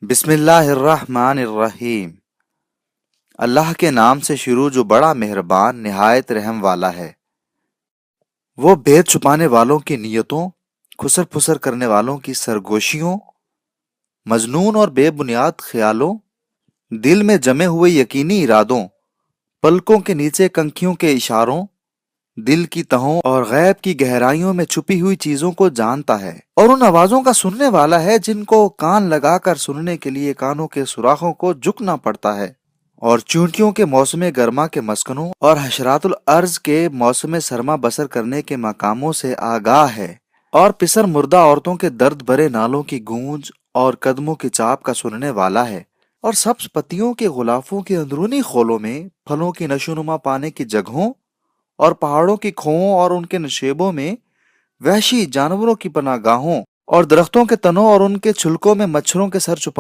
بسم اللہ الرحمن الرحیم۔ اللہ کے نام سے شروع جو بڑا مہربان نہایت رحم والا ہے۔ وہ بھید چھپانے والوں کی نیتوں، خسر پھسر کرنے والوں کی سرگوشیوں، مجنون اور بے بنیاد خیالوں، دل میں جمے ہوئے یقینی ارادوں، پلکوں کے نیچے کنکھیوں کے اشاروں، دل کی تہوں اور غیب کی گہرائیوں میں چھپی ہوئی چیزوں کو جانتا ہے، اور ان آوازوں کا سننے والا ہے جن کو کان لگا کر سننے کے لیے کانوں کے سوراخوں کو جھکنا پڑتا ہے، اور چونٹیوں کے موسم گرما کے مسکنوں اور حشرات الارض کے موسم سرما بسر کرنے کے مقاموں سے آگاہ ہے، اور پسر مردہ عورتوں کے درد بھرے نالوں کی گونج اور قدموں کی چاپ کا سننے والا ہے، اور سبز پتیوں کے غلافوں کے اندرونی خولوں میں پھلوں کی نشوونما پانے کی جگہوں اور پہاڑوں کی کھوؤں اور ان کے نشیبوں میں وحشی جانوروں کی پناہ گاہوں اور درختوں کے تنوں اور ان کے چھلکوں میں مچھروں کے سر چھپانے